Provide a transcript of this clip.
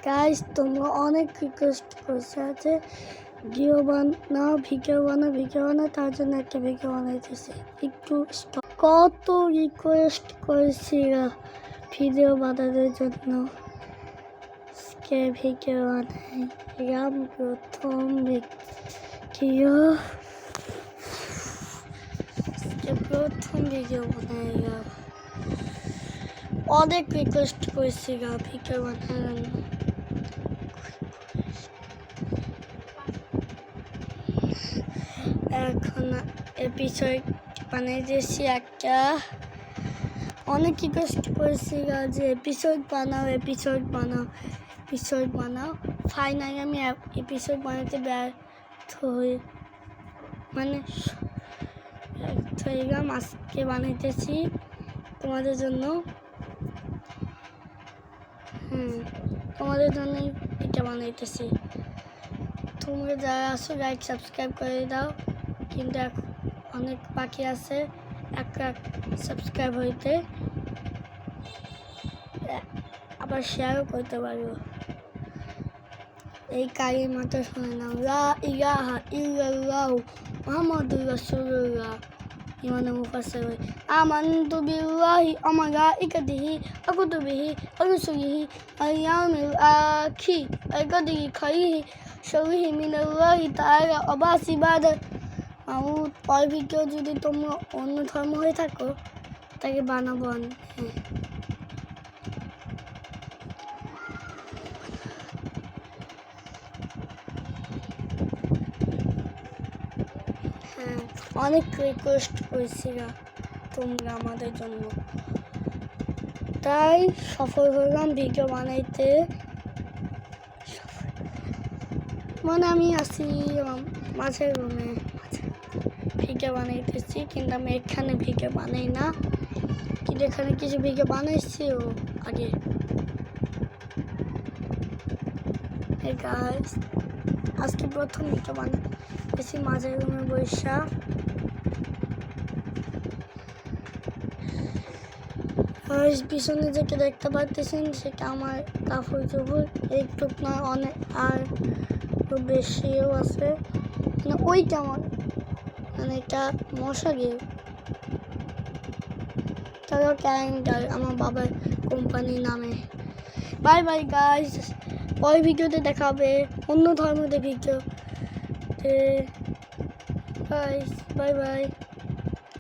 Guys তোমরা অনেক request করছে আছে ভিডিও বানাও তার জন্য একটা ভিডিও বানাইতেছি। একটু কত রিকোয়েস্ট করেছি ভিডিও বানানোর জন্য, ভিডিও বানাই প্রথম ভিডিও বানাই অনেক রিকোয়েস্ট করেছি ভিডিও বানানোর। এখন এপিসোড বানাইতেছি একটা, অনেক রিকোয়েস্ট করেছি যে এপিসোড বানাও। ফাইনালি আমি এপিসোড বানাতে ব্যর্থ হই, আজকে বানাইতেছি তোমাদের জন্য। তোমাদের জন্যই এটা বানাইতেছি। তোমরা যারা আসো লাইক সাবস্ক্রাইব করে দাও, কিন্তু অনেক বাকি আছে এক সাবস্ক্রাইব হইতে, আবার শেয়ারও করতে পারবো। এই কারির মাথা শুনে নাও, লা ইলাহা ইল্লাল্লাহু মুহাম্মাদুর রাসূলুল্লাহ। ইমানে মুফাসসির আমানতু বিল্লাহি ওয়া মালাইকাতিহি ওয়া কুতুবিহি ওয়া রুসুলিহি ওয়াল ইয়াউমিল আখির ওয়া কদরি খাইরিহি শাররিহি মিনাল্লাহি তাআলা ওয়া বাসি বাদাল মাউত। পর ভিডিও যদি তোমরা অন্য ধর্ম হয়ে থাকো তাকে বানাবো। অনেক রিকোয়েস্ট করেছিল তোমরা আমাদের জন্য, তাই সফল হলাম ভিডিও বানাইতে। আমি আছি মাঝের রুমে ভিডিও বানাইতেছি, কিন্তু আমি এখানে ভিডিও বানাই না, কিন্তু এখানে কিছু ভিডিও বানাইছি আগে। আজকে প্রথম ভিডিও বানাইতেছি মাঝের রুমে বৈশা। পিছনে যেটা দেখতে পাচ্ছেন সেটা আমার কাপড় চোপড়, একটু না অনেক আর বেশিও আছে, ওইটা আমার এটা মশারি, তারপর ক্যালেন্ডার আমার বাবার কোম্পানির নামে। বাই বাই গাইস, ওই ভিডিওতে দেখা হবে অন্য ধর্মদের ভিডিওতে। Bye bye.